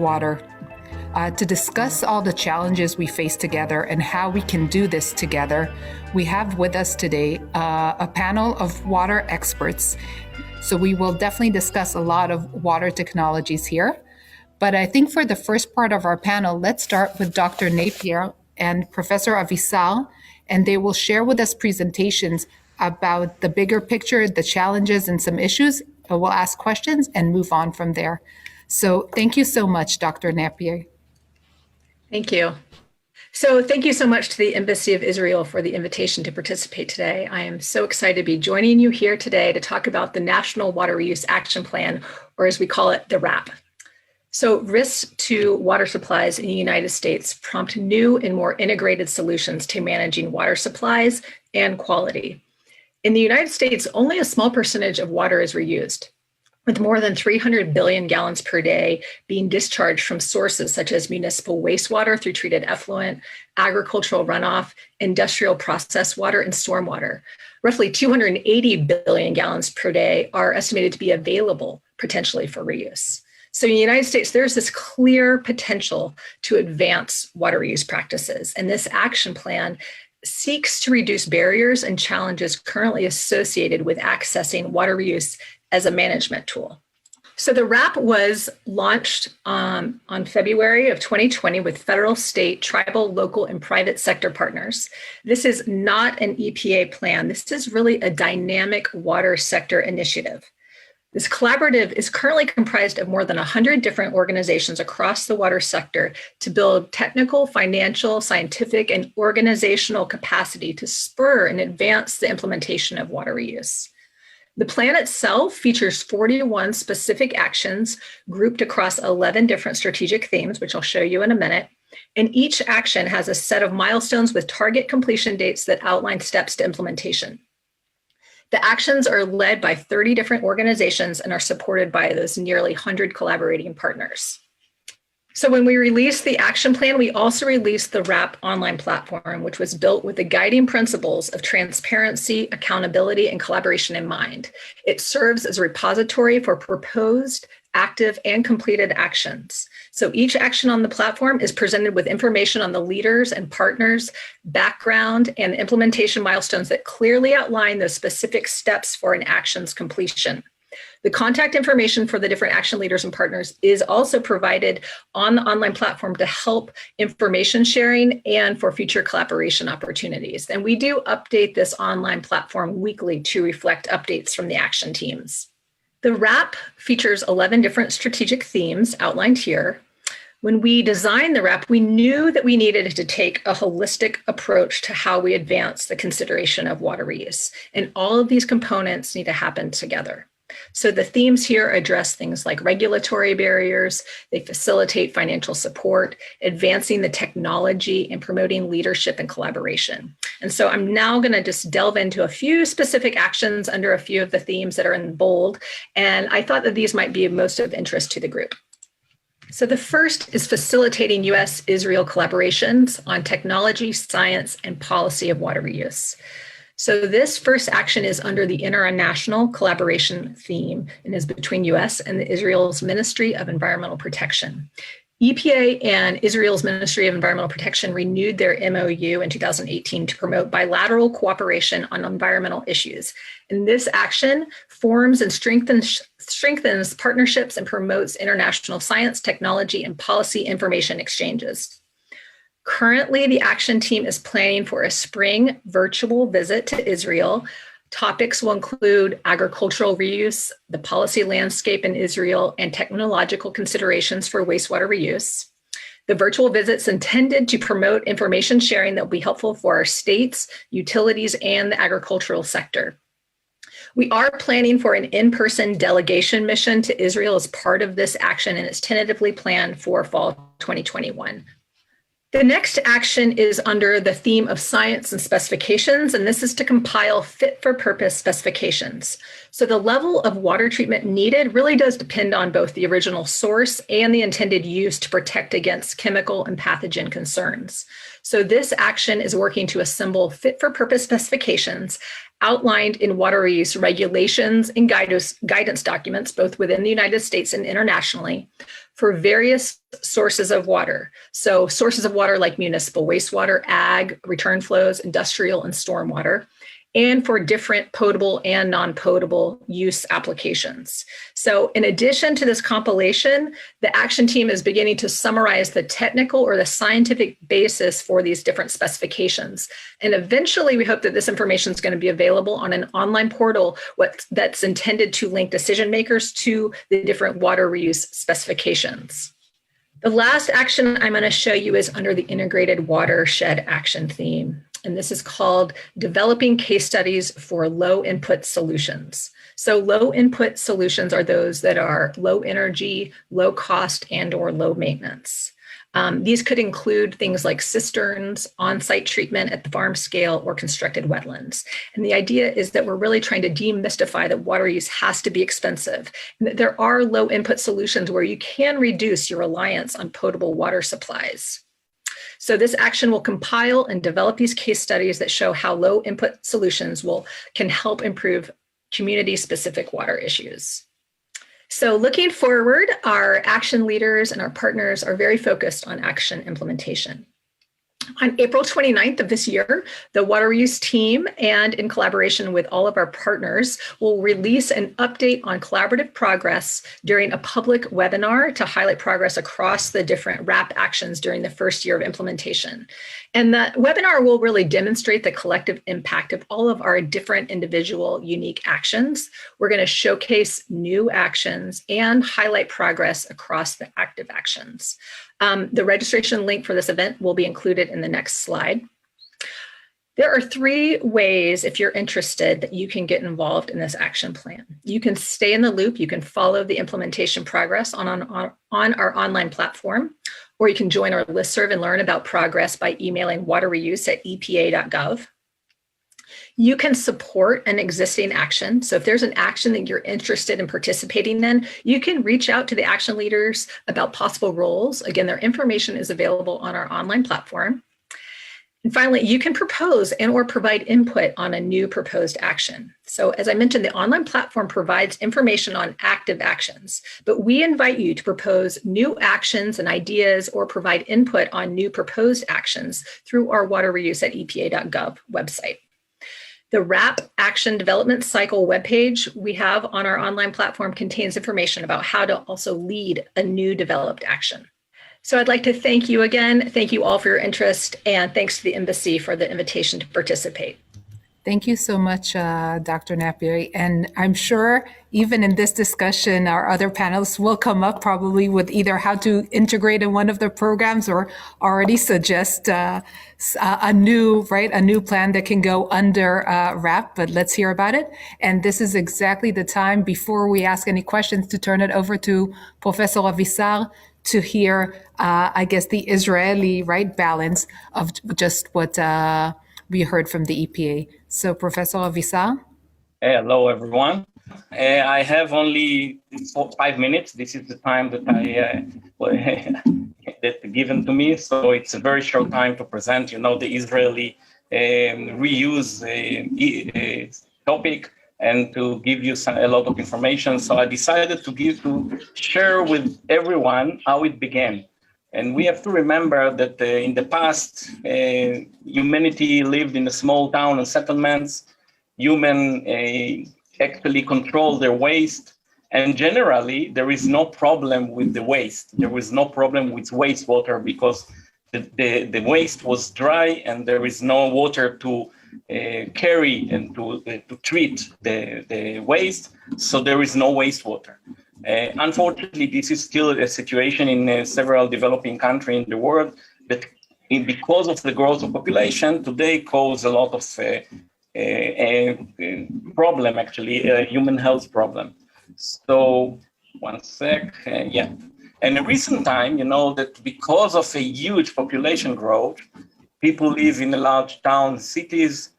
wastewater. To discuss all the challenges we face together and how we can do this together, we have with us today a panel of water experts. So we will definitely discuss a lot of water technologies here. But I think for the first part of our panel, let's start with Dr. Nappier and Professor Avisar, and they will share with us presentations about the bigger picture, the challenges and some issues. We'll ask questions and move on from there. So thank you so much, Dr. Nappier. Thank you. So thank you so much to the Embassy of Israel for the invitation to participate today. I am so excited to be joining you here today to talk about the National Water Reuse Action Plan, or as we call it, the RAP. So risks to water supplies in the United States prompt new and more integrated solutions to managing water supplies and quality. In the United States, only a small percentage of water is reused, with more than 300 billion gallons per day being discharged from sources such as municipal wastewater through treated effluent, agricultural runoff, industrial processed water, and stormwater. Roughly 280 billion gallons per day are estimated to be available potentially for reuse. So in the United States, there's this clear potential to advance water reuse practices, and this action plan seeks to reduce barriers and challenges currently associated with accessing water reuse as a management tool. So the RAP was launched on February of 2020 with federal, state, tribal, local, and private sector partners. This is not an EPA plan. This is really a dynamic water sector initiative. This collaborative is currently comprised of more than 100 different organizations across the water sector to build technical, financial, scientific, and organizational capacity to spur and advance the implementation of water reuse. The plan itself features 41 specific actions grouped across 11 different strategic themes, which I'll show you in a minute. And each action has a set of milestones with target completion dates that outline steps to implementation. The actions are led by 30 different organizations and are supported by those nearly 100 collaborating partners. So when we released the action plan, we also released the RAP online platform, which was built with the guiding principles of transparency, accountability, and collaboration in mind. It serves as a repository for proposed, active, and completed actions. So each action on the platform is presented with information on the leaders and partners, background, and implementation milestones that clearly outline those specific steps for an action's completion. The contact information for the different action leaders and partners is also provided on the online platform to help information sharing and for future collaboration opportunities. And we do update this online platform weekly to reflect updates from the action teams. The RAP features 11 different strategic themes outlined here. When we designed the RAP, we knew that we needed to take a holistic approach to how we advance the consideration of water reuse. And all of these components need to happen together. So the themes here address things like regulatory barriers, they facilitate financial support, advancing the technology, and promoting leadership and collaboration. And so I'm now going to just delve into a few specific actions under a few of the themes that are in bold, and I thought that these might be of most of interest to the group. So the first is facilitating U.S.-Israel collaborations on technology, science, and policy of water reuse. So this first action is under the international collaboration theme and is between U.S. and Israel's Ministry of Environmental Protection. EPA and Israel's Ministry of Environmental Protection renewed their MOU in 2018 to promote bilateral cooperation on environmental issues. And this action forms and strengthens partnerships and promotes international science, technology, and policy information exchanges. Currently, the action team is planning for a spring virtual visit to Israel. Topics will include agricultural reuse, the policy landscape in Israel, and technological considerations for wastewater reuse. The virtual visit's intended to promote information sharing that will be helpful for our states, utilities, and the agricultural sector. We are planning for an in-person delegation mission to Israel as part of this action, and it's tentatively planned for fall 2021. The next action is under the theme of science and specifications, and this is to compile fit-for-purpose specifications. So the level of water treatment needed really does depend on both the original source and the intended use to protect against chemical and pathogen concerns. So this action is working to assemble fit-for-purpose specifications outlined in water reuse regulations and guidance documents, both within the United States and internationally, for various sources of water. So sources of water like municipal wastewater, ag, return flows, industrial, and stormwater, and for different potable and non-potable use applications. So in addition to this compilation, the action team is beginning to summarize the technical or the scientific basis for these different specifications. And eventually we hope that this information is going to be available on an online portal that's intended to link decision makers to the different water reuse specifications. The last action I'm going to show you is under the Integrated Watershed Action theme. And this is called Developing Case Studies for Low Input Solutions. So low input solutions are those that are low energy, low cost, and/or low maintenance. These could include things like cisterns, on-site treatment at the farm scale, or constructed wetlands. And the idea is that we're really trying to demystify that water use has to be expensive, and that there are low input solutions where you can reduce your reliance on potable water supplies. So this action will compile and develop these case studies that show how low input solutions can help improve community-specific water issues. So looking forward, our action leaders and our partners are very focused on action implementation. On April 29th of this year, the water reuse team, and in collaboration with all of our partners, will release an update on collaborative progress during a public webinar to highlight progress across the different RAP actions during the first year of implementation. And that webinar will really demonstrate the collective impact of all of our different individual unique actions. We're going to showcase new actions and highlight progress across the active actions. The registration link for this event will be included in the next slide. There are 3 ways, if you're interested, that you can get involved in this action plan. You can stay in the loop. You can follow the implementation progress on our online platform, or you can join our listserv and learn about progress by emailing waterreuse@epa.gov. You can support an existing action. So if there's an action that you're interested in participating in, you can reach out to the action leaders about possible roles. Again, their information is available on our online platform. And finally, you can propose and/or provide input on a new proposed action. So as I mentioned, the online platform provides information on active actions, but we invite you to propose new actions and ideas or provide input on new proposed actions through our waterreuse@epa.gov website. The RAP Action Development Cycle webpage we have on our online platform contains information about how to also lead a new developed action. So I'd like to thank you again. Thank you all for your interest, and thanks to the Embassy for the invitation to participate. Thank you so much, Dr. Nappier. And I'm sure even in this discussion, our other panelists will come up probably with either how to integrate in one of the programs or already suggest a new plan that can go under RAP, but let's hear about it. And this is exactly the time before we ask any questions to turn it over to Professor Avisar to hear, I guess, the Israeli balance of just what we heard from the EPA. So, Professor Avisar? Hello, everyone. I have only 5 minutes. This is the time that that's given to me. So it's a very short time to present, the Israeli reuse topic and to give you a lot of information. So I decided to share with everyone how it began. And we have to remember that in the past, humanity lived in a small town and settlements. Human actually control their waste. And generally, there is no problem with the waste. There is no problem with wastewater because the waste was dry and there is no water to carry and to treat the waste. So there is no wastewater. Unfortunately, this is still a situation in several developing countries in the world that, because of the growth of population, today cause a lot of problem, actually, a human health problem. So, one sec, yeah. And in recent time, that because of a huge population growth, people live in large towns, cities,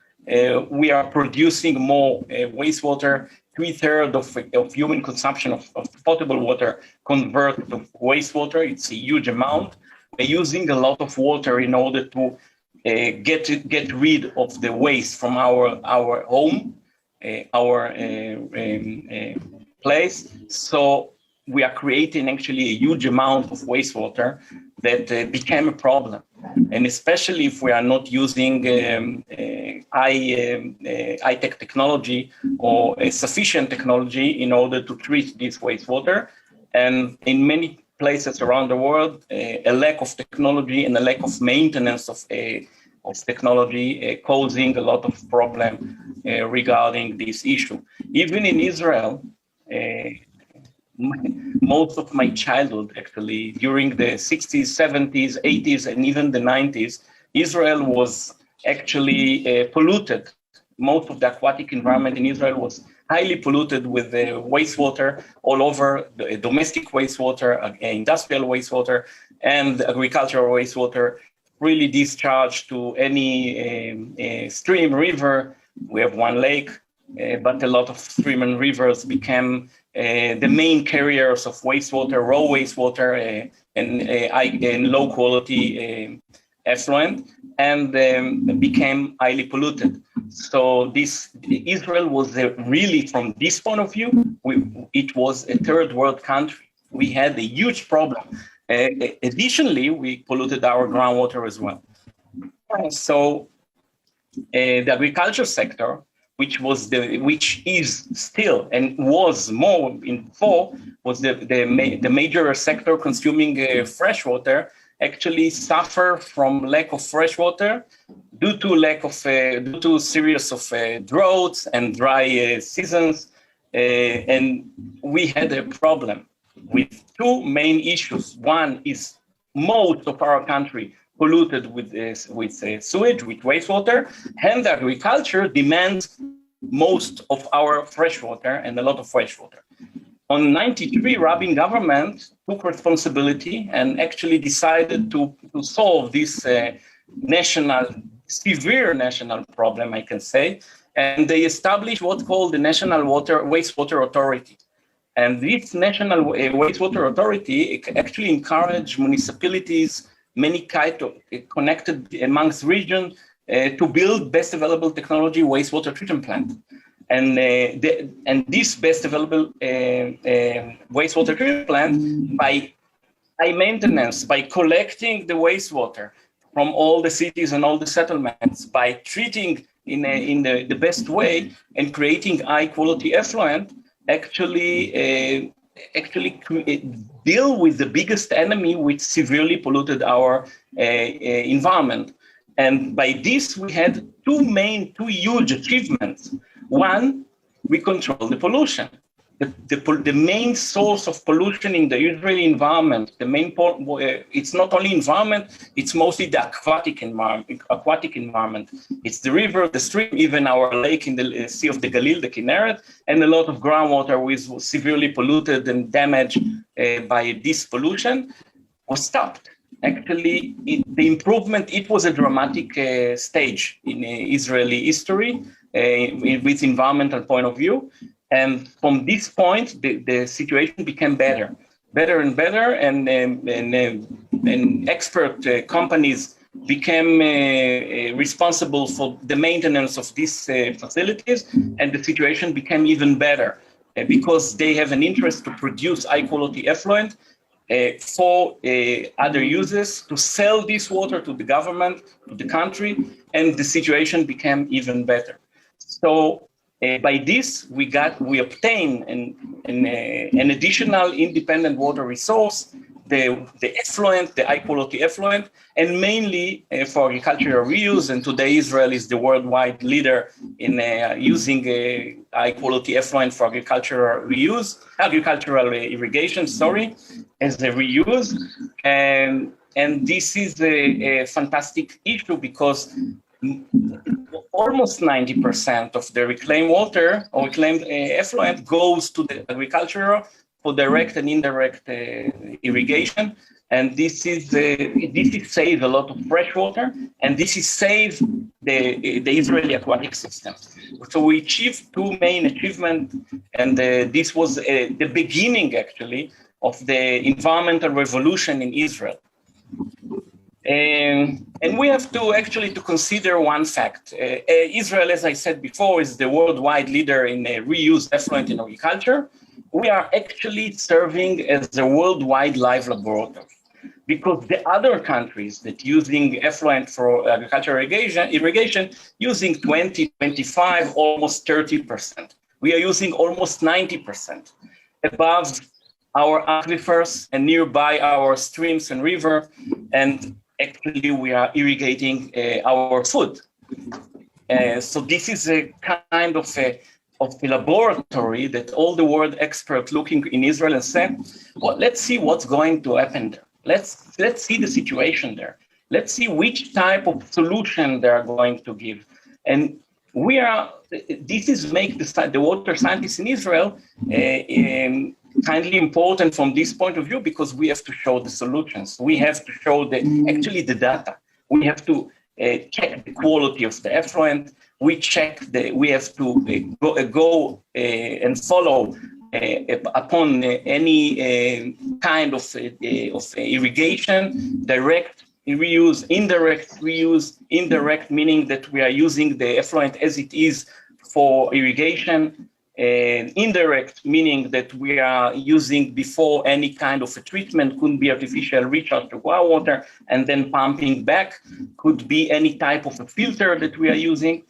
we are producing more wastewater. 3/3 of human consumption of potable water convert to wastewater. It's a huge amount. We're using a lot of water in order to get rid of the waste from our home, our place. So we are creating actually a huge amount of wastewater that became a problem. And especially if we are not using high-tech technology or sufficient technology in order to treat this wastewater. And in many places around the world, a lack of technology and a lack of maintenance of technology causing a lot of problem regarding this issue. Even in Israel, most of my childhood, actually, during the 60s, 70s, 80s, and even the 90s, Israel was actually polluted. Most of the aquatic environment in Israel was highly polluted with wastewater all over, the domestic wastewater, industrial wastewater, and agricultural wastewater, really discharged to any stream, river. We have one lake, but a lot of stream and rivers became the main carriers of wastewater, raw wastewater, and low quality effluent, and became highly polluted. So Israel was really, from this point of view, it was a third world country. We had a huge problem. Additionally, we polluted our groundwater as well. So the agriculture sector, which is still and was more before, was the major sector consuming fresh water, actually suffer from lack of fresh water due to series of droughts and dry seasons, and we had a problem with two main issues. One is most of our country polluted with sewage, with wastewater, and agriculture demands most of our fresh water and a lot of fresh water. On 93, Rabin government took responsibility and actually decided to solve this severe national problem, I can say, and they established what's called the National Wastewater Authority. And this National Wastewater Authority actually encouraged municipalities, many kind of connected amongst regions, to build best available technology wastewater treatment plant. And this best available wastewater treatment plant, by high maintenance, by collecting the wastewater from all the cities and all the settlements, by treating in the best way and creating high quality effluent, actually deal with the biggest enemy which severely polluted our environment. And by this, we had two huge achievements. One, we control the pollution. The main source of pollution in the Israeli environment, it's not only environment, it's mostly the aquatic environment. It's the river, the stream, even our lake in the Sea of the Galil, the Kinneret, and a lot of groundwater was severely polluted and damaged by this pollution, was stopped. Actually, the improvement, it was a dramatic stage in Israeli history with environmental point of view. And from this point, the situation became better and better, and expert companies became responsible for the maintenance of these facilities, and the situation became even better because they have an interest to produce high-quality effluent for other uses, to sell this water to the government, to the country, and the situation became even better. So by this, we obtained an additional independent water resource, the effluent, the high quality effluent, and mainly for agricultural reuse. And today, Israel is the worldwide leader in using high quality effluent for agricultural irrigation, as a reuse. And this is a fantastic issue because almost 90% of the reclaimed water or reclaimed effluent goes to the agriculture for direct and indirect irrigation. And this is save a lot of fresh water, and this is save the Israeli aquatic system. So we achieved two main achievements, and this was the beginning, actually, of the environmental revolution in Israel. And we have to consider one fact. Israel, as I said before, is the worldwide leader in reused effluent in agriculture. we are actually serving as a worldwide live laboratory, because the other countries that using effluent for agricultural irrigation using 20, 25, almost 30%. We are using almost 90% above our aquifers and nearby our streams and river, and actually we are irrigating our food. So this is a kind of a laboratory that all the world experts looking in Israel and say, well, let's see what's going to happen there. Let's see the situation there. Let's see which type of solution they are going to give. And this is make the water scientists in Israel kindly important from this point of view, because we have to show the solutions. We have to show the data. We have to check the quality of the effluent. We have to go and follow upon any kind of irrigation, direct reuse, indirect reuse. Indirect meaning that we are using the effluent as it is for irrigation. Indirect meaning that we are using before any kind of a treatment, could be artificial recharge to groundwater and then pumping back, could be any type of a filter that we are using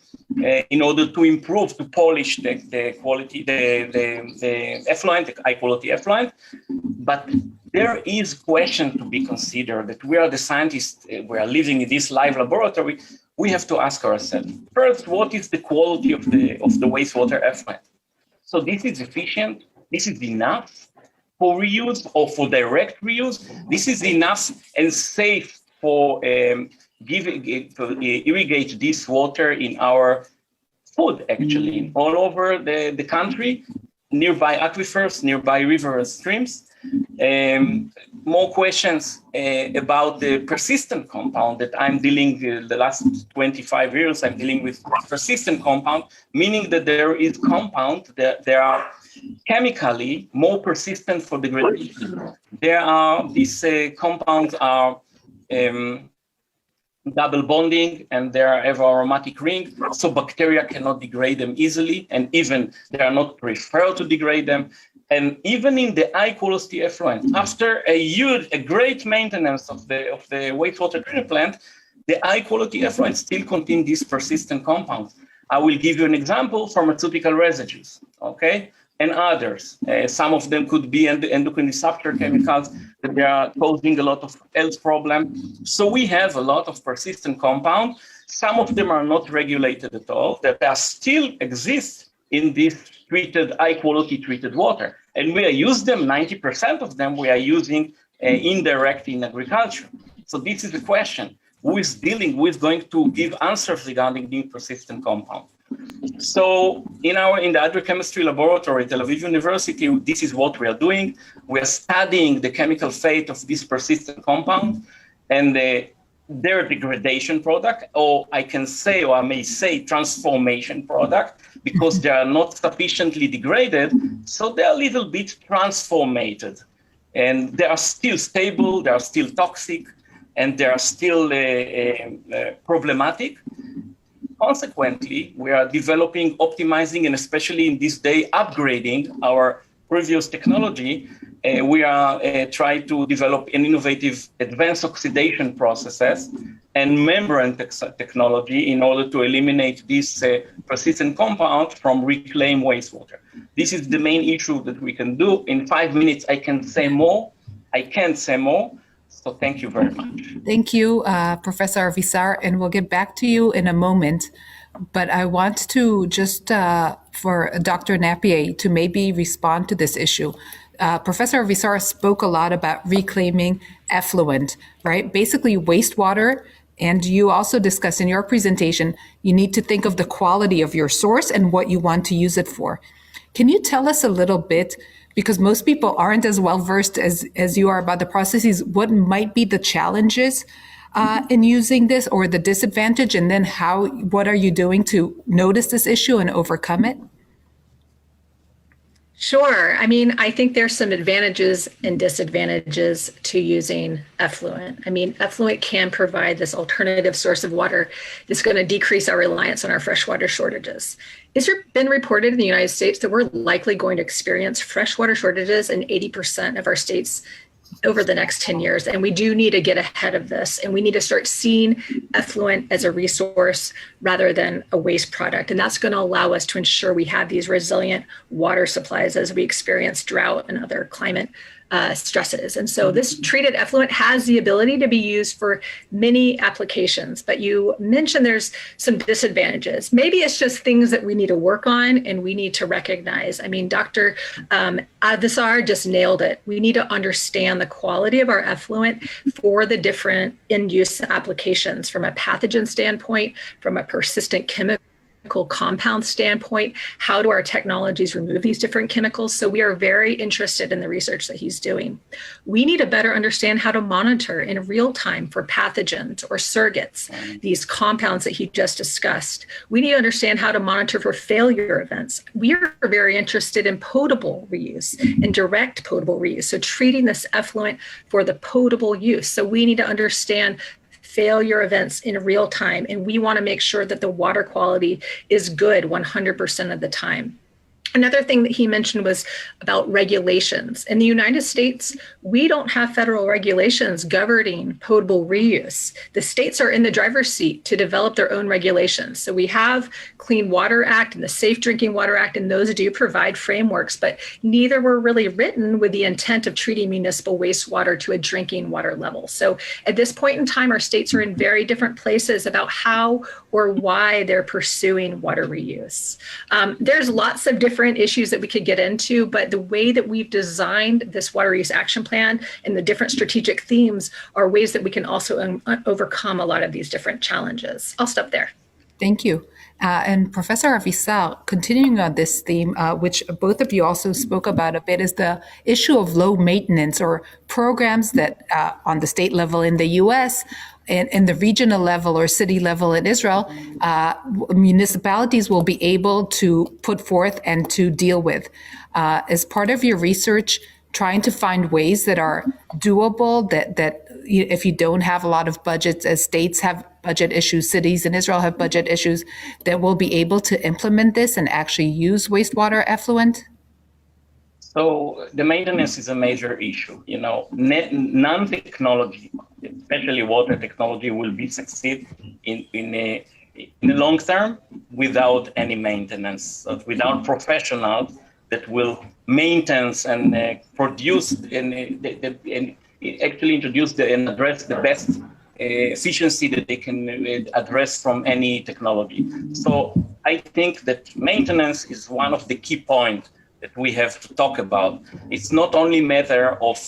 in order to improve, to polish the quality, the effluent, the high quality effluent. But there is question to be considered that we are the scientists, we are living in this live laboratory. We have to ask ourselves, first, what is the quality of the wastewater effluent? So this is efficient, this is enough for reuse or for direct reuse. This is enough and safe for irrigate this water in our food, actually, all over the country, nearby aquifers, nearby rivers and streams. More questions about the persistent compound that I'm dealing with the last 25 years. I'm dealing with persistent compound, meaning that there is compound that there are chemically more persistent for degradation. These compounds are double bonding and they have aromatic ring, so bacteria cannot degrade them easily, and even they are not preferred to degrade them. And even in the high quality effluent, after a great maintenance of the wastewater treatment plant, the high quality effluent still contain these persistent compounds. I will give you an example: pharmaceutical residues, okay, and others. Some of them could be endocrine disruptor chemicals that they are causing a lot of health problems. So we have a lot of persistent compounds. Some of them are not regulated at all, that are still exist in this high quality treated water. And we use them, 90% of them we are using indirect in agriculture. So this is the question: who is going to give answers regarding the persistent compound? So in the agrochemistry laboratory at Tel Aviv University, this is what we are doing. We are studying the chemical fate of this persistent compound and their degradation product, or I may say transformation product, because they are not sufficiently degraded, so they are a little bit transformated. And they are still stable, they are still toxic, and they are still problematic. Consequently, we are developing, optimizing, and especially in this day, upgrading our previous technology. We are trying to develop an innovative advanced oxidation processes and membrane technology in order to eliminate this persistent compound from reclaimed wastewater. This is the main issue that we can do. In 5 minutes, I can't say more. So thank you very much. Thank you, Professor Avisar, and we'll get back to you in a moment. But I want to just for Dr. Nappier to maybe respond to this issue. Professor Avisar spoke a lot about reclaiming effluent, right? Basically wastewater. And you also discussed in your presentation, you need to think of the quality of your source and what you want to use it for. Can you tell us a little bit, because most people aren't as well versed as you are about the processes, what might be the challenges in using this, or the disadvantage, and then what are you doing to notice this issue and overcome it? Sure. I mean, I think there's some advantages and disadvantages to using effluent. I mean, effluent can provide this alternative source of water that's going to decrease our reliance on our freshwater shortages. It's been reported in the United States that we're likely going to experience freshwater shortages in 80% of our states over the next 10 years. And we do need to get ahead of this. And we need to start seeing effluent as a resource rather than a waste product. And that's going to allow us to ensure we have these resilient water supplies as we experience drought and other climate stresses. And so this treated effluent has the ability to be used for many applications, but you mentioned there's some disadvantages. Maybe it's just things that we need to work on and we need to recognize. I mean, Dr. Avisar just nailed it. We need to understand the quality of our effluent for the different end-use applications from a pathogen standpoint, from a persistent chemical compound standpoint. How do our technologies remove these different chemicals? So we are very interested in the research that he's doing. We need to better understand how to monitor in real time for pathogens or surrogates, these compounds that he just discussed. We need to understand how to monitor for failure events. We are very interested in potable reuse and direct potable reuse. So treating this effluent for the potable use. So we need to understand failure events in real time. And we want to make sure that the water quality is good 100% of the time. Another thing that he mentioned was about regulations. In the United States, we don't have federal regulations governing potable reuse. The states are in the driver's seat to develop their own regulations. So we have Clean Water Act and the Safe Drinking Water Act, and those do provide frameworks, but neither were really written with the intent of treating municipal wastewater to a drinking water level. So at this point in time, our states are in very different places about how or why they're pursuing water reuse. There's lots of different issues that we could get into, but the way that we've designed this water use action plan and the different strategic themes are ways that we can also overcome a lot of these different challenges. I'll stop there. Thank you. And Professor Avisar, continuing on this theme, which both of you also spoke about a bit, is the issue of low maintenance or programs that on the state level in the US and the regional level or city level in Israel, municipalities will be able to put forth and to deal with. As part of your research, trying to find ways that are doable, that if you don't have a lot of budgets, as states have budget issues, cities in Israel have budget issues, that will be able to implement this and actually use wastewater effluent? So the maintenance is a major issue. You know, non-technology, especially water technology, will be succeed in the long term without any maintenance, without professionals that will maintain and produce and actually introduce and address the best efficiency that they can address from any technology. So I think that maintenance is one of the key points that we have to talk about. It's not only a matter of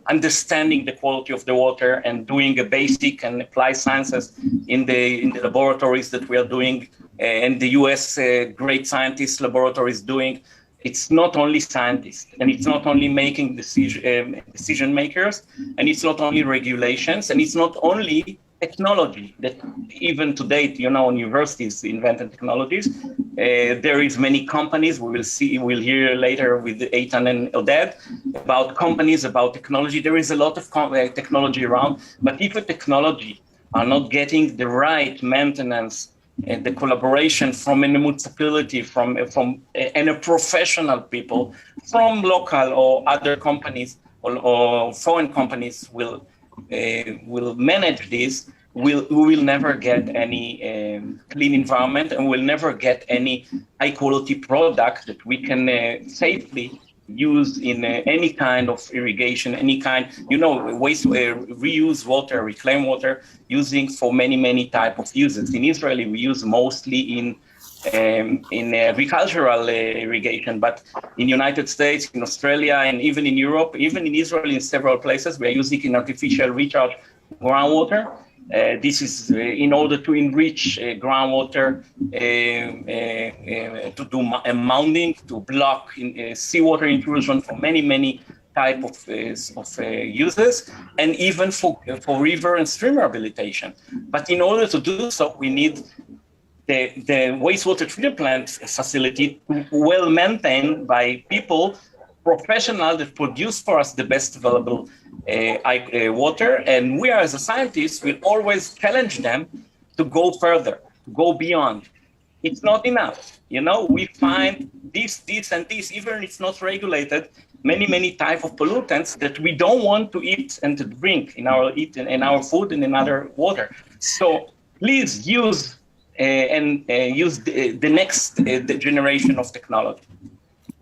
understanding the quality of the water and doing a basic and applied sciences in the laboratories that we are doing, and the US great scientists laboratories doing. It's not only scientists, and it's not only making decision makers, and it's not only regulations, and it's not only technology that even to date, you know, universities invented technologies. There is many companies. We'll hear later with Eytan and Oded about companies, about technology. There is a lot of technology around, but if the technology are not getting the right maintenance and the collaboration from a municipality, from and a professional people, from local or other companies or foreign companies will manage this, we will never get any clean environment, and we'll never get any high quality product that we can safely use in any kind of irrigation, any kind, reuse water, reclaim water, using for many type of uses. In Israel, we use mostly in agricultural irrigation, but in United States, in Australia, and even in Europe, even in Israel, in several places, we are using in artificial recharge groundwater. This is in order to enrich groundwater, to do mounding, to block seawater intrusion for many type of uses, and even for river and stream rehabilitation. But in order to do so, we need the wastewater treatment plant facility well maintained by people, professionals that produce for us the best available water. And we as a scientists will always challenge them to go further, to go beyond. It's not enough. We find this, and this, even it's not regulated, many type of pollutants that we don't want to eat and to drink in our food and in other water. So please use the next generation of technology.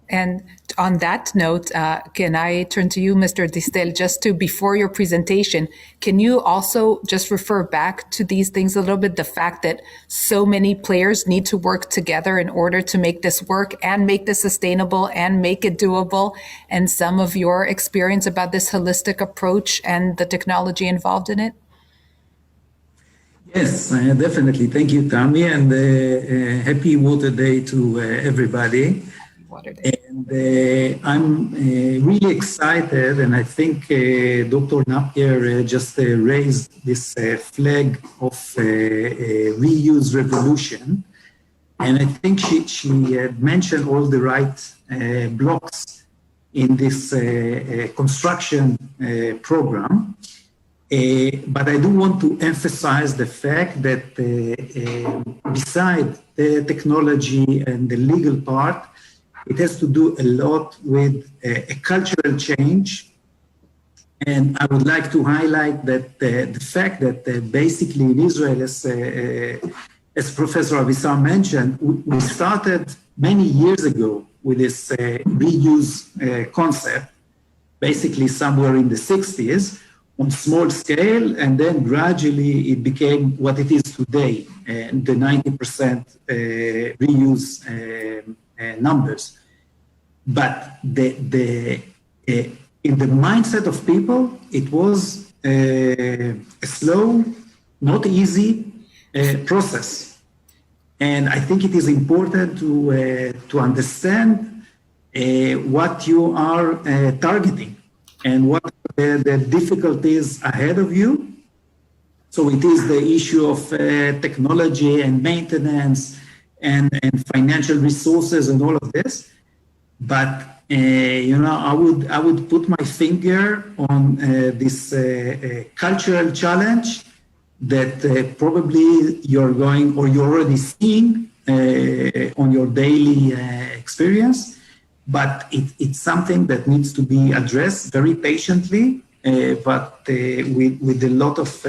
And on that note, can I turn to you, Mr. Distel, before your presentation, can you also just refer back to these things a little bit, the fact that so many players need to work together in order to make this work and make this sustainable and make it doable, and some of your experience about this holistic approach and the technology involved in it? Yes, definitely. Thank you, Tammy, and happy Water Day to everybody. And I'm really excited, and I think Dr. Nappier just raised this flag of reuse revolution. And I think she had mentioned all the right blocks in this construction program. But I do want to emphasize the fact that beside the technology and the legal part, it has to do a lot with a cultural change. And I would like to highlight that the fact that basically in Israel, as Professor Avisar mentioned, we started many years ago with this reuse concept, basically somewhere in the 60s, on small scale, and then gradually it became what it is today, the 90% reuse numbers. But in the mindset of people, it was a slow, not easy process. And I think it is important to understand what you are targeting and what the difficulties ahead of you. So it is the issue of technology and maintenance and financial resources and all of this. But I would put my finger on this cultural challenge that probably you're already seeing on your daily experience. But it's something that needs to be addressed very patiently, but with a lot of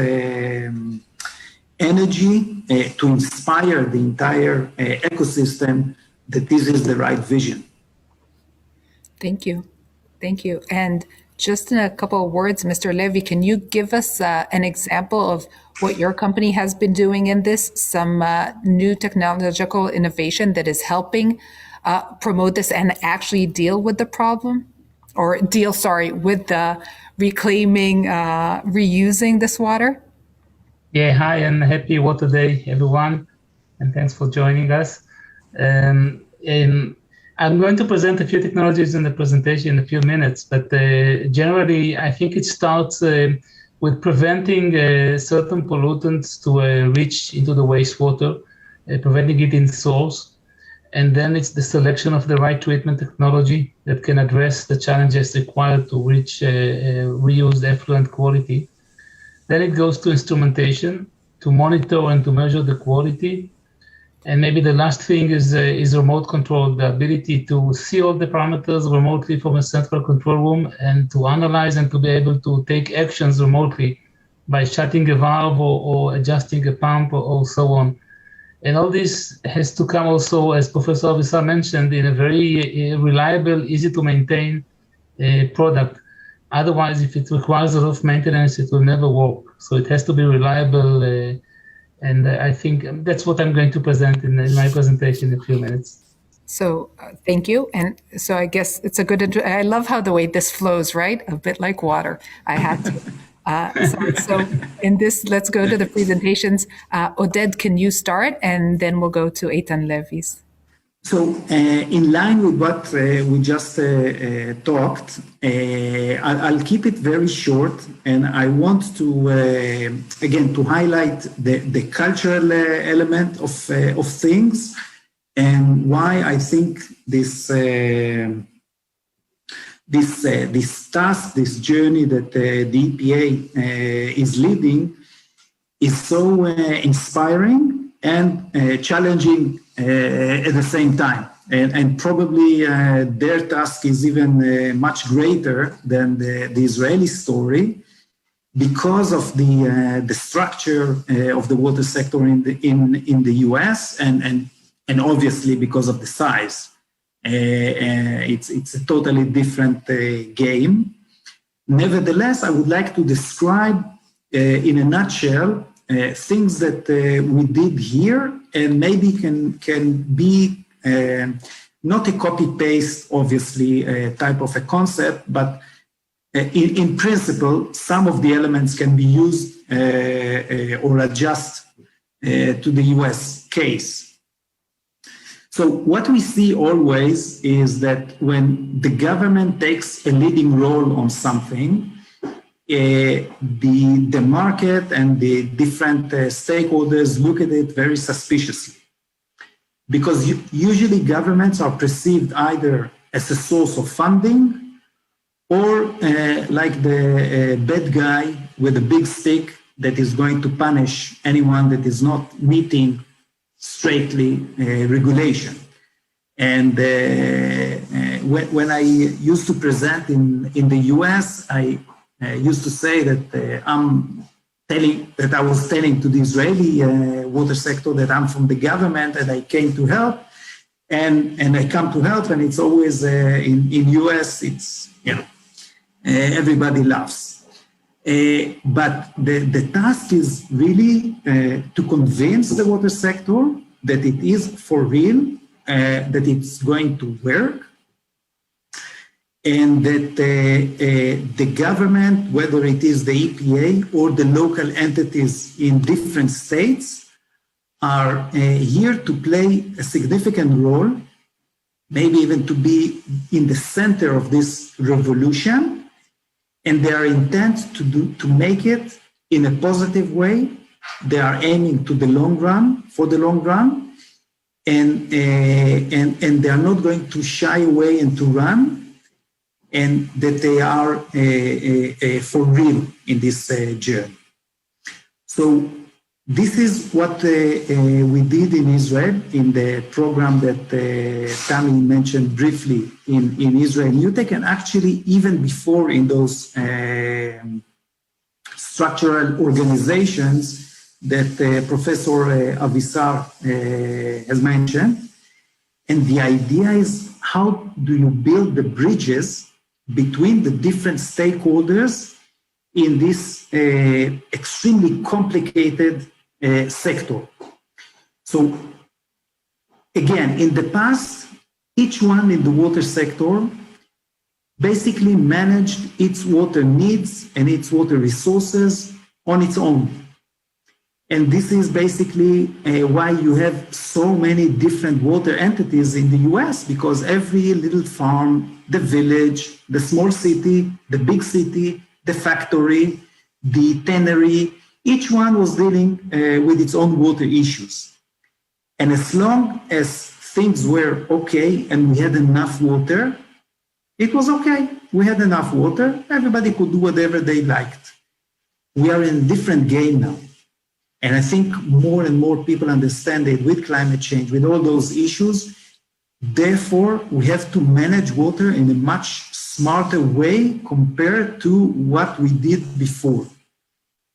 energy to inspire the entire ecosystem that this is the right vision. Thank you. And just in a couple of words, Mr. Levy, can you give us an example of what your company has been doing in this, some new technological innovation that is helping promote this and actually deal with the problem, or with the reclaiming, reusing this water? Yeah, hi, and happy Water Day, everyone, and thanks for joining us. I'm going to present a few technologies in the presentation in a few minutes, but generally, I think it starts with preventing certain pollutants to reach into the wastewater, preventing it in source. And then it's the selection of the right treatment technology that can address the challenges required to reach reused effluent quality. Then it goes to instrumentation to monitor and to measure the quality. And maybe the last thing is remote control, the ability to see all the parameters remotely from a central control room and to analyze and to be able to take actions remotely by shutting a valve or adjusting a pump or so on. And all this has to come also, as Professor Avisar mentioned, in a very reliable, easy to maintain product. Otherwise, if it requires a lot of maintenance, it will never work. So it has to be reliable. And I think that's what I'm going to present in my presentation in a few minutes. So thank you. And so I guess it's a good, I love how the way this flows, right? A bit like water. I had to. So in this, let's go to the presentations. Oded, can you start? And then we'll go to Eytan Levy's. So, in line with what we just talked, I'll keep it very short, and I want to again to highlight the cultural element of things, and why I think this task, this journey that the EPA is leading, is so inspiring and challenging at the same time. And probably their task is even much greater than the Israeli story, because of the structure of the water sector in the US, and obviously because of the size. It's a totally different game. Nevertheless, I would like to describe in a nutshell things that we did here, and maybe can be not a copy-paste, obviously, type of a concept, but in principle, some of the elements can be used or adjust to the US case. So what we see always is that when the government takes a leading role on something, the market and the different stakeholders look at it very suspiciously, because usually governments are perceived either as a source of funding or like the bad guy with a big stick that is going to punish anyone that is not meeting strictly regulation. And when I used to present in the US, I used to say that I was telling to the Israeli water sector that I'm from the government and I came to help, and I come to help, and it's always in US, it's, you know, everybody laughs. But the task is really to convince the water sector that it is for real, that it's going to work, and that the government, whether it is the EPA or the local entities in different states, are here to play a significant role, maybe even to be in the center of this revolution, and they are intent to make it in a positive way. They are aiming to the long run, for the long run, and they are not going to shy away and to run, and that they are for real in this journey. So this is what we did in Israel in the program that Tammy mentioned briefly in Israel and UTEC, and actually even before in those structural organizations that Professor Avisar has mentioned. And the idea is, how do you build the bridges between the different stakeholders in this extremely complicated sector? So again, in the past, each one in the water sector basically managed its water needs and its water resources on its own. And this is basically why you have so many different water entities in the US, because every little farm, the village, the small city, the big city, the factory, the tannery, each one was dealing with its own water issues. And as long as things were okay and we had enough water, it was okay. We had enough water. Everybody could do whatever they liked. We are in a different game now. And I think more and more people understand that with climate change, with all those issues, therefore, we have to manage water in a much smarter way compared to what we did before.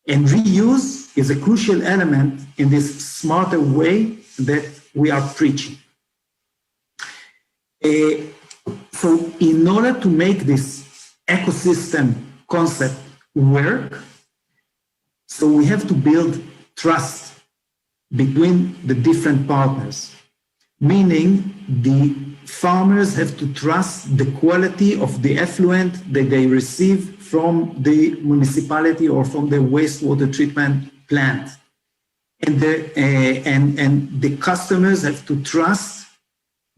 And reuse is a crucial element in this smarter way that we are preaching. So in order to make this ecosystem concept work, so we have to build trust between the different partners, meaning the farmers have to trust the quality of the effluent that they receive from the municipality or from the wastewater treatment plant. And the customers have to trust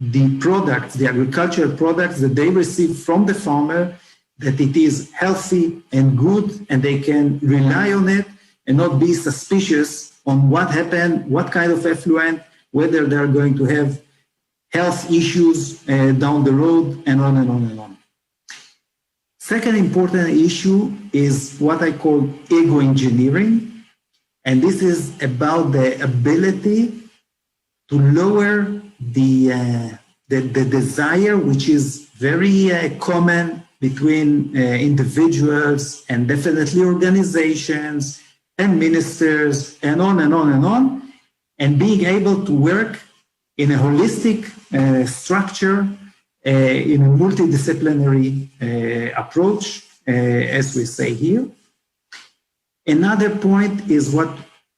the products, the agricultural products that they receive from the farmer, that it is healthy and good, and they can rely on it and not be suspicious on what happened, what kind of effluent, whether they're going to have health issues down the road, and on and on and on. Second important issue is what I call ego engineering. And this is about the ability to lower the desire, which is very common between individuals and definitely organizations and ministers and on and on and on, and being able to work in a holistic structure, in a multidisciplinary approach, as we say here. Another point is what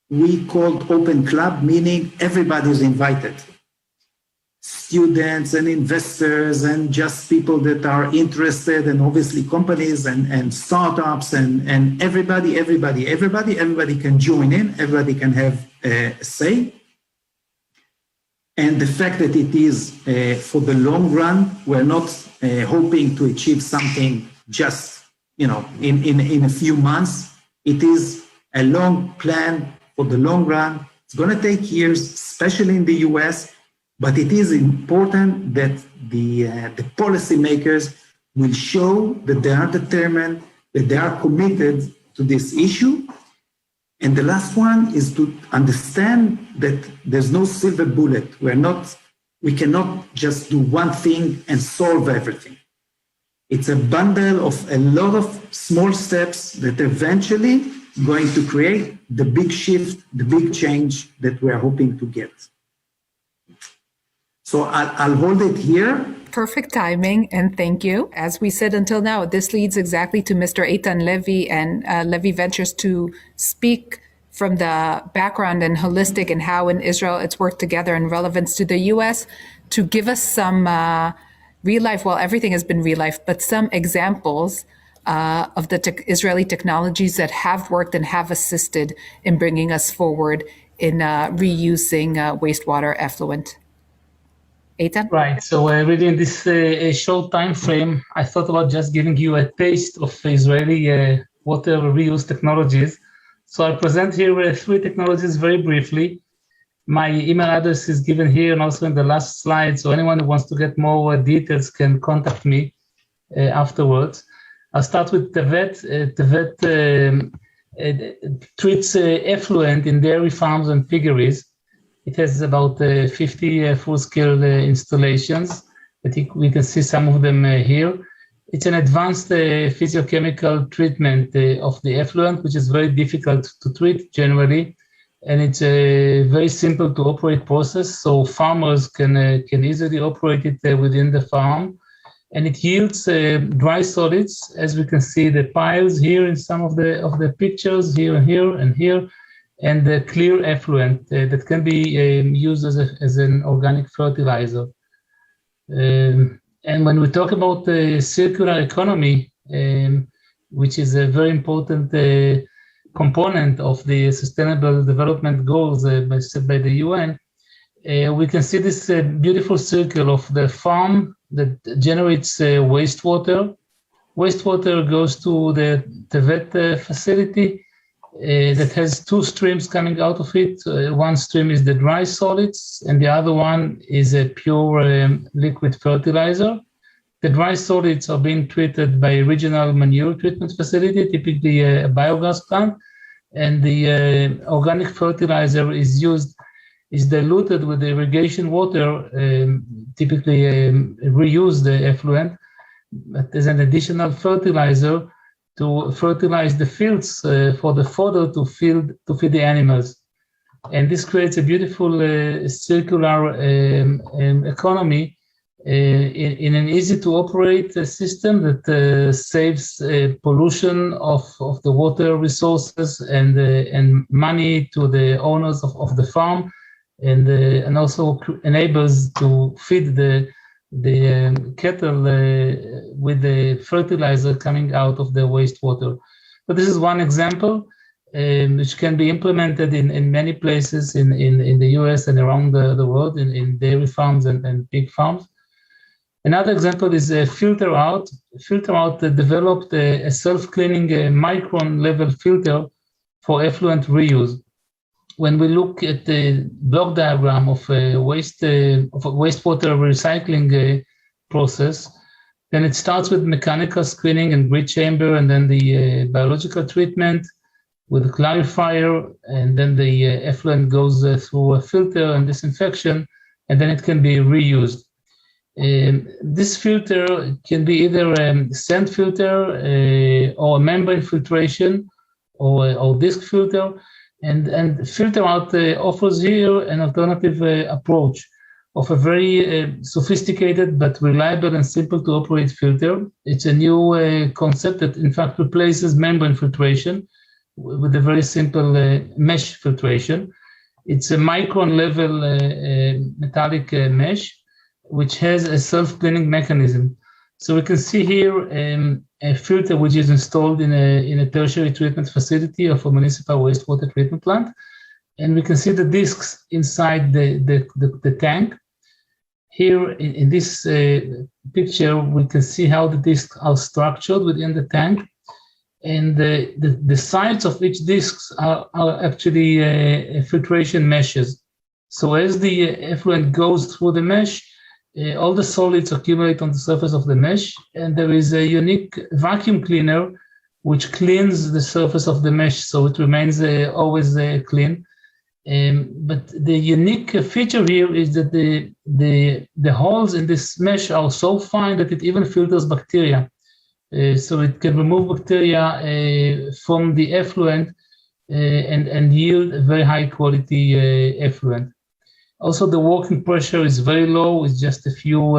we called open club, meaning everybody's invited. Students and investors and just people that are interested, and obviously companies and startups and everybody can join in, everybody can have a say. And the fact that it is for the long run, we're not hoping to achieve something just, in a few months. It is a long plan for the long run. It's going to take years, especially in the US, but it is important that the policymakers will show that they are determined, that they are committed to this issue. And the last one is to understand that there's no silver bullet. We cannot just do one thing and solve everything. It's a bundle of a lot of small steps that eventually going to create the big shift, the big change that we're hoping to get. So I'll hold it here. Perfect timing, and thank you. As we said until now, this leads exactly to Mr. Eytan Levy and Levy Ventures to speak from the background and holistic and how in Israel it's worked together in relevance to the US, to give us some real life, well, everything has been real life, but some examples of the Israeli technologies that have worked and have assisted in bringing us forward in reusing wastewater effluent. Eytan? Right. So really in this short time frame, I thought about just giving you a taste of Israeli water reuse technologies. So I present here 3 technologies very briefly. My email address is given here and also in the last slide. So anyone who wants to get more details can contact me afterwards. I'll start with Vetit. Vetit treats effluent in dairy farms and piggeries. It has about 50 full-scale installations. I think we can see some of them here. It's an advanced physiochemical treatment of the effluent, which is very difficult to treat generally. And it's a very simple to operate process, so farmers can easily operate it within the farm. And it yields dry solids, as we can see the piles here in some of the pictures, here and here and here. And the clear effluent that can be used as an organic fertilizer. And when we talk about the circular economy, which is a very important component of the Sustainable Development Goals set by the UN, we can see this beautiful circle of the farm that generates wastewater. Wastewater goes to the Vetit facility, that has 2 streams coming out of it. One stream is the dry solids, and the other one is a pure liquid fertilizer. The dry solids are being treated by a regional manure treatment facility, typically a biogas plant, and the organic fertilizer is diluted with the irrigation water, typically reused effluent, but as an additional fertilizer to fertilize the fields for the fodder to feed the animals. And this creates a beautiful circular economy in an easy to operate system that saves pollution of the water resources and money to the owners of the farm, and also enables to feed the cattle with the fertilizer coming out of the wastewater. So this is one example. which can be implemented in many places in the US and around the world, in dairy farms and pig farms. Another example is Filterout. Filterout developed a self-cleaning micron level filter for effluent reuse. When we look at the block diagram of a wastewater recycling process, then it starts with mechanical screening and grid chamber, and then the biological treatment with a clarifier, and then the effluent goes through a filter and disinfection, and then it can be reused. This filter can be either a sand filter or a membrane filtration or disc filter, and Filterout offers here an alternative approach of a very sophisticated but reliable and simple to operate filter. It's a new concept that in fact replaces membrane filtration with a very simple mesh filtration. It's a micron level metallic mesh, which has a self-cleaning mechanism. So we can see here a filter which is installed in a tertiary treatment facility of a municipal wastewater treatment plant. And we can see the discs inside the tank. Here in this picture, we can see how the discs are structured within the tank. And the sides of each discs are actually filtration meshes. So as the effluent goes through the mesh, all the solids accumulate on the surface of the mesh, and there is a unique vacuum cleaner which cleans the surface of the mesh, so it remains always clean. But the unique feature here is that the holes in this mesh are so fine that it even filters bacteria. So it can remove bacteria from the effluent and yield a very high quality effluent. Also, the working pressure is very low. It's just a few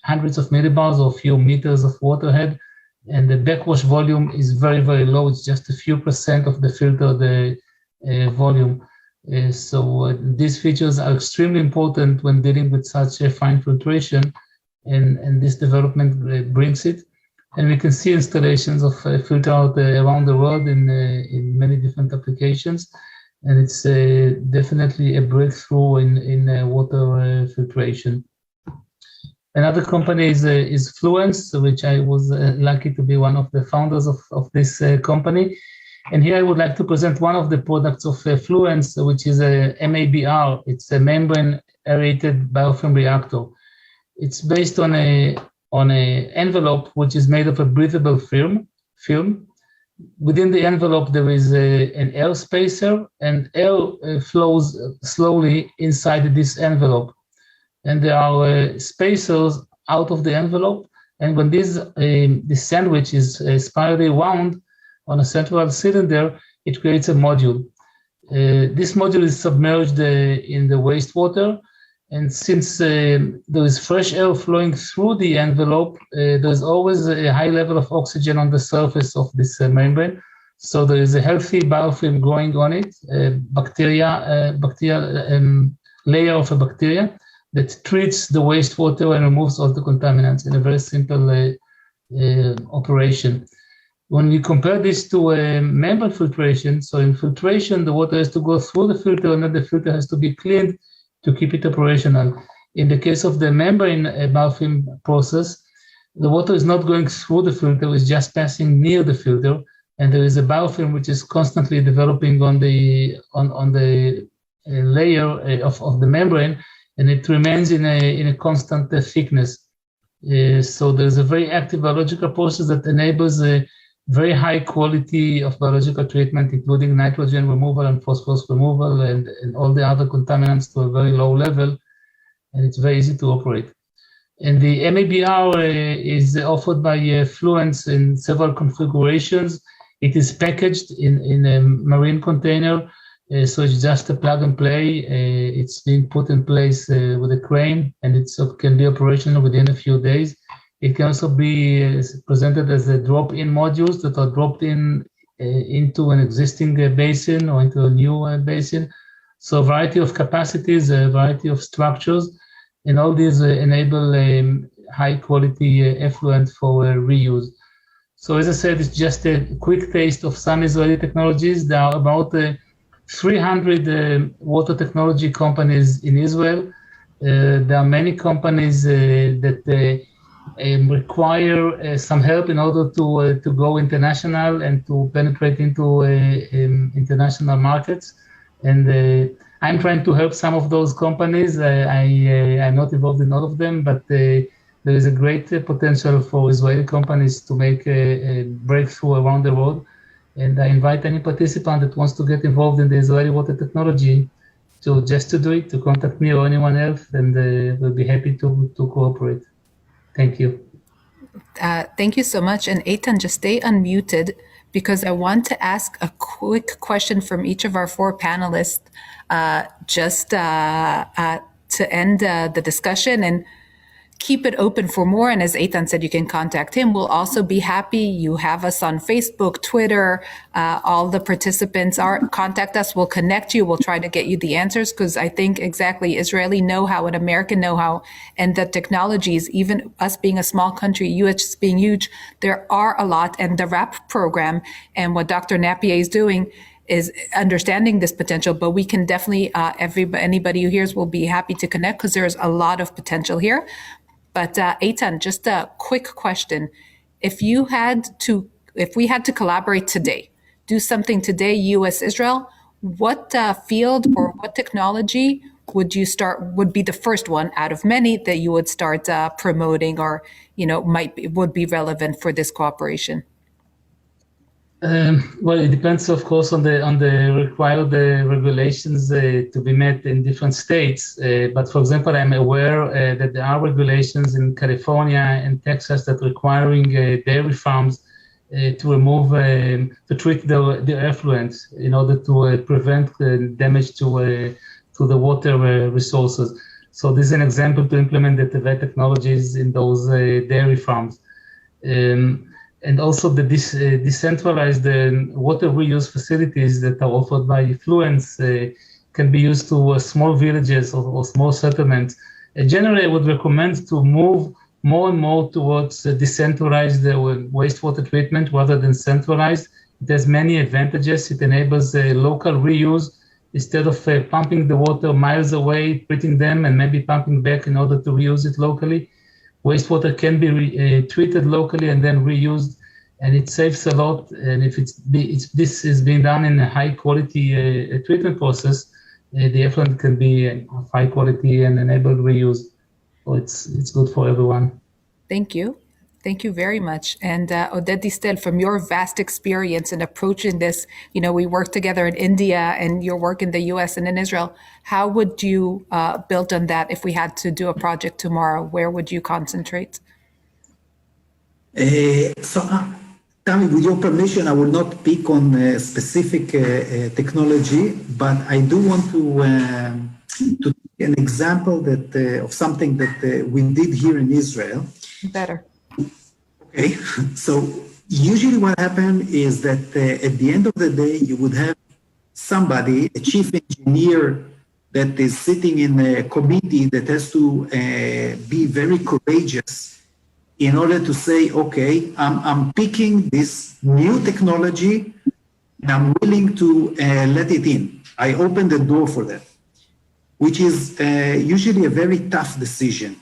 hundreds of millibars or a few meters of water head. And the backwash volume is very, very low. It's just a few percent of the filtered volume. So these features are extremely important when dealing with such a fine filtration. And this development brings it. And we can see installations of Filterout around the world in many different applications. And it's definitely a breakthrough in water filtration. Another company is Effluent, which I was lucky to be one of the founders of this company. And here I would like to present one of the products of Effluent, which is a MABR. It's a membrane aerated biofilm reactor. It's based on a envelope which is made of a breathable film. Within the envelope, there is an air spacer, and air flows slowly inside this envelope. And there are spacers out of the envelope. And when this sandwich is spirally wound on a central cylinder, it creates a module. This module is submerged in the wastewater. And since there is fresh air flowing through the envelope, there's always a high level of oxygen on the surface of this membrane. So there is a healthy biofilm growing on it, layer of a bacteria that treats the wastewater and removes all the contaminants in a very simple operation. When we compare this to membrane filtration, so in filtration, the water has to go through the filter, and then the filter has to be cleaned to keep it operational. In the case of the membrane biofilm process, the water is not going through the filter, it's just passing near the filter, and there is a biofilm which is constantly developing on the layer of the membrane, and it remains in a constant thickness. So there's a very active biological process that enables a very high quality of biological treatment, including nitrogen removal and phosphorus removal and all the other contaminants to a very low level, and it's very easy to operate. And the MABR is offered by Effluent in several configurations. It is packaged in a marine container, so it's just a plug and play. It's being put in place with a crane, and it can be operational within a few days. It can also be presented as a drop-in modules that are dropped into an existing basin or into a new basin. So a variety of capacities, a variety of structures, and all these enable high-quality effluent for reuse. So as I said, it's just a quick taste of some Israeli technologies. There are about 300 water technology companies in Israel. There are many companies that require some help in order to go international and to penetrate into international markets. And I'm trying to help some of those companies. I'm not involved in all of them, but there is a great potential for Israeli companies to make a breakthrough around the world. And I invite any participant that wants to get involved in the Israeli water technology to do it, to contact me or anyone else, and we'll be happy to cooperate. Thank you. Thank you so much. And Eytan, just stay unmuted because I want to ask a quick question from each of our 4 panelists to end the discussion and keep it open for more. And as Eytan said, you can contact him. We'll also be happy. You have us on Facebook, Twitter. All the participants contact us. We'll connect you. We'll try to get you the answers because I think exactly Israeli know-how and American know-how and the technologies, even us being a small country, US being huge, there are a lot. And the RAP program and what Dr. Nappier is doing is understanding this potential, but we can definitely, anybody who hears will be happy to connect because there's a lot of potential here. But Eytan, just a quick question. If we had to collaborate today, do something today, US, Israel, what field or what technology would be the first one out of many that you would start promoting or, would be relevant for this cooperation? Well, it depends, of course, on the required regulations to be met in different states. But for example, I'm aware that there are regulations in California and Texas that requiring dairy farms to treat the effluent in order to prevent damage to the water resources. So this is an example to implement the Vetit technologies in those dairy farms. And also the decentralized water reuse facilities that are offered by Effluent can be used to small villages or small settlements. Generally, I would recommend to move more and more towards decentralized wastewater treatment rather than centralized. It has many advantages. It enables local reuse instead of pumping the water miles away, treating them, and maybe pumping back in order to reuse it locally. Wastewater can be treated locally and then reused, and it saves a lot. And if this is being done in a high quality treatment process, the effluent can be of high quality and enable reuse. So it's good for everyone. Thank you. Thank you very much. And Oded Distel, from your vast experience in approaching this, we work together in India and your work in the US and in Israel. How would you build on that if we had to do a project tomorrow? Where would you concentrate? Tammy, with your permission, I will not pick on a specific technology, but I do want to take an example of something that we did here in Israel. Better. Okay, so usually what happens is that at the end of the day, you would have somebody, a chief engineer, that is sitting in a committee that has to be very courageous in order to say, okay, I'm picking this new technology and I'm willing to let it in. I open the door for that, which is usually a very tough decision.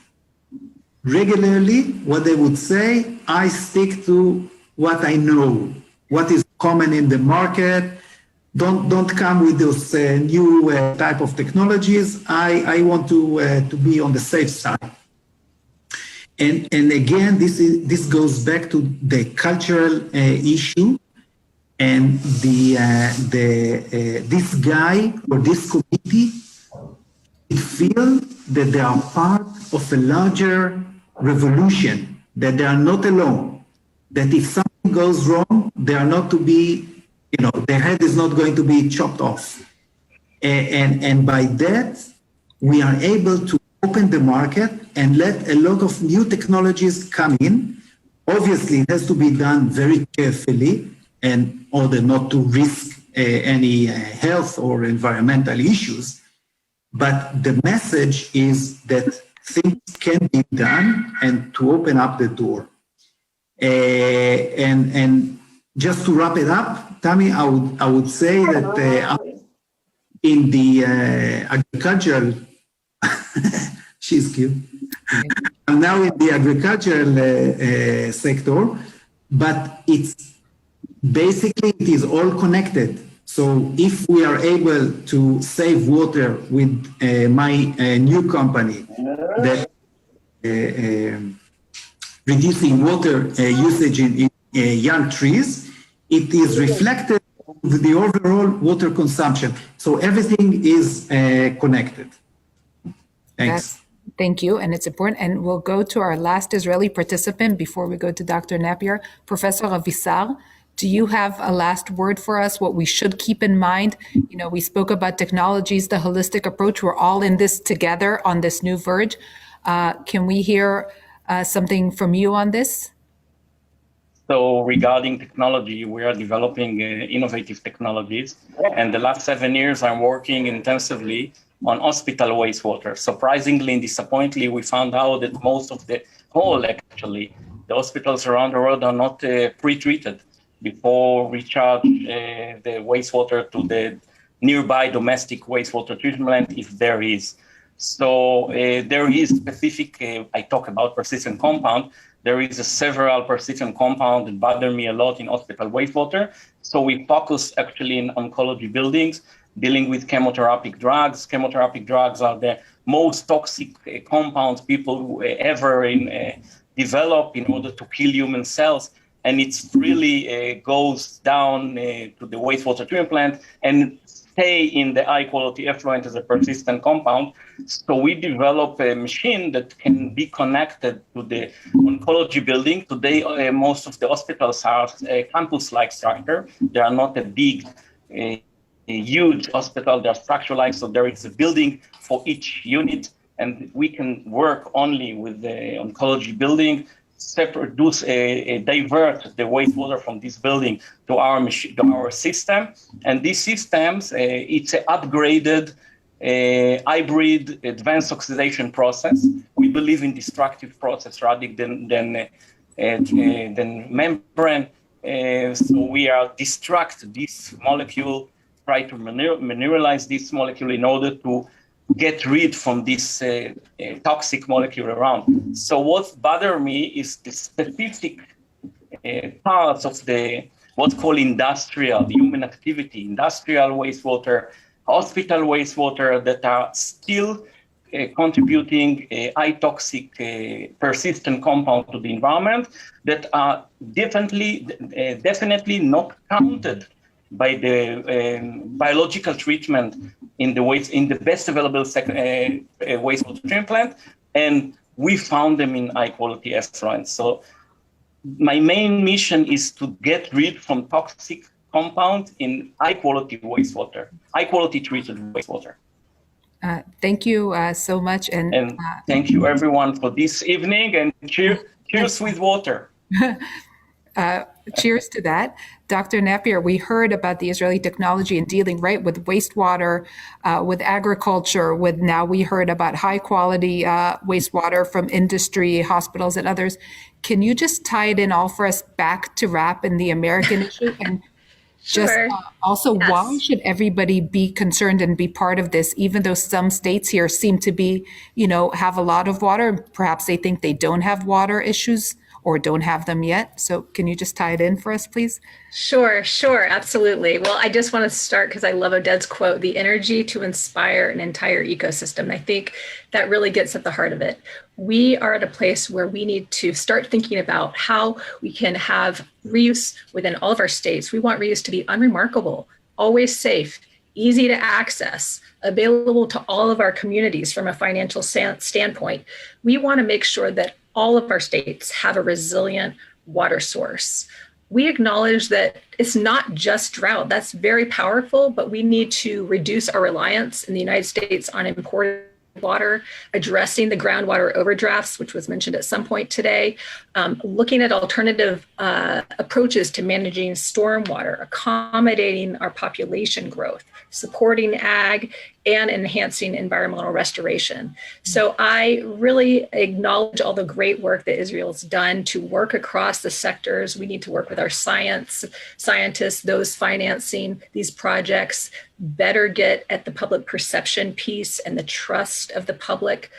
Regularly, what they would say, I stick to what I know, what is common in the market. Don't come with those new type of technologies. I want to be on the safe side. And again, this goes back to the cultural issue, and this guy or this committee feel that they are part of a larger revolution, that they are not alone, that if something goes wrong, they are not to be, their head is not going to be chopped off. And by that, we are able to open the market and let a lot of new technologies come in. Obviously, it has to be done very carefully in order not to risk any health or environmental issues. But the message is that things can be done and to open up the door. And just to wrap it up, Tammy, I would say that in the agricultural, she's cute. I'm now in the agricultural sector, but it's basically, it is all connected. So if we are able to save water with my new company that reducing water usage in young trees, it is reflected with the overall water consumption. So everything is connected. Thanks. Thank you, and it's important. And we'll go to our last Israeli participant before we go to Dr. Nappier. Professor Avisar, do you have a last word for us, what we should keep in mind? You know, we spoke about technologies, the holistic approach. We're all in this together on this new verge. Can we hear something from you on this? So regarding technology, we are developing innovative technologies. And the last 7 years, I'm working intensively on hospital wastewater. Surprisingly and disappointingly, we found out that most of the the hospitals around the world are not pre-treated before we charge the wastewater to the nearby domestic wastewater treatment plant, if there is. So there is specific, I talk about persistent compound. There is several persistent compounds that bother me a lot in hospital wastewater. So we focus actually in oncology buildings, dealing with chemotherapeutic drugs. Chemotherapeutic drugs are the most toxic compounds people ever develop in order to kill human cells. And it's really goes down to the wastewater treatment plant and stay in the high quality effluent as a persistent compound. So we develop a machine that can be connected to the oncology building. Today, most of the hospitals are a campus-like structure. They are not a big, huge hospital. They are structure-like, so there is a building for each unit, and we can work only with the oncology building, divert the wastewater from this building to our machine, to our system. And these systems, it's an upgraded hybrid advanced oxidation process. We believe in destructive process rather than membrane. So we are destruct this molecule, try to mineralize this molecule in order to get rid from this toxic molecule around. So what bothers me is the specific parts of the what's called industrial, human activity, industrial wastewater, hospital wastewater that are still contributing a high toxic persistent compound to the environment that are definitely not counted by the biological treatment in the best available wastewater treatment plant, and we found them in high quality effluent. So my main mission is to get rid from toxic compounds in high quality wastewater, high quality treated wastewater. Thank you so much, and thank you everyone for this evening, and cheers with water. Cheers to that. Dr. Nappier, we heard about the Israeli technology in dealing with wastewater, with agriculture, now we heard about high quality wastewater from industry, hospitals, and others. Can you just tie it in all for us back to WRAP and the American issue? And just also, yes. Why should everybody be concerned and be part of this, even though some states here seem to be, have a lot of water, perhaps they think they don't have water issues or don't have them yet. So can you just tie it in for us, please? Sure, absolutely. Well, I just want to start because I love Oded's quote, the energy to inspire an entire ecosystem. I think that really gets at the heart of it. We are at a place where we need to start thinking about how we can have reuse within all of our states. We want reuse to be unremarkable, always safe, easy to access, available to all of our communities from a financial standpoint. We want to make sure that all of our states have a resilient water source. We acknowledge that it's not just drought. That's very powerful, but we need to reduce our reliance in the United States on imported water, addressing the groundwater overdrafts, which was mentioned at some point today, looking at alternative approaches to managing stormwater, accommodating our population growth, supporting ag, and enhancing environmental restoration. So I really acknowledge all the great work that Israel's done to work across the sectors. We need to work with our scientists, those financing these projects, better get at the public perception piece and the trust of the public.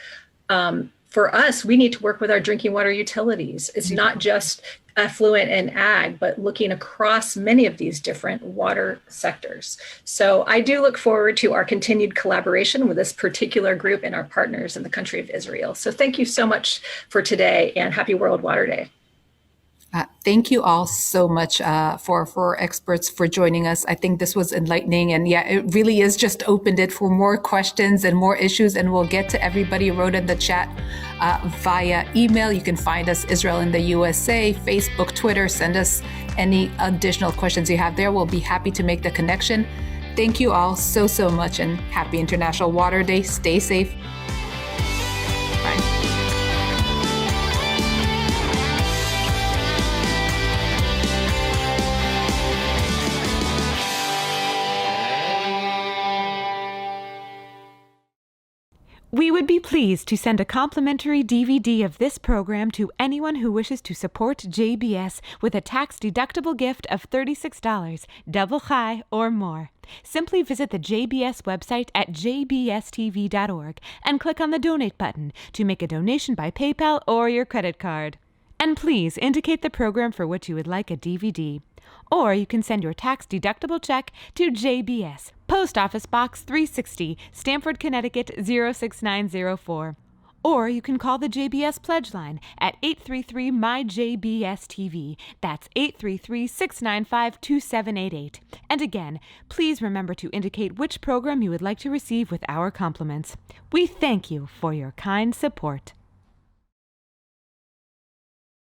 For us, we need to work with our drinking water utilities. It's not just effluent and ag, but looking across many of these different water sectors. So I do look forward to our continued collaboration with this particular group and our partners in the country of Israel. So thank you so much for today, and happy World Water Day. Thank you all so much for experts for joining us. I think this was enlightening, and yeah, it really is just opened it for more questions and more issues, and we'll get to everybody who wrote in the chat via email. You can find us, Israel in the USA, Facebook, Twitter. Send us any additional questions you have there. We'll be happy to make the connection. Thank you all so much, and happy International Water Day. Stay safe. Bye. We would be pleased to send a complimentary DVD of this program to anyone who wishes to support JBS with a tax-deductible gift of $36, double chai or more. Simply visit the JBS website at jbstv.org and click on the Donate button to make a donation by PayPal or your credit card. And please indicate the program for which you would like a DVD. Or you can send your tax-deductible check to JBS, Post Office Box 360, Stamford, Connecticut 06904. Or you can call the JBS Pledge Line at 833-MY-JBS-TV. That's 833-695-2788. And again, please remember to indicate which program you would like to receive with our compliments. We thank you for your kind support.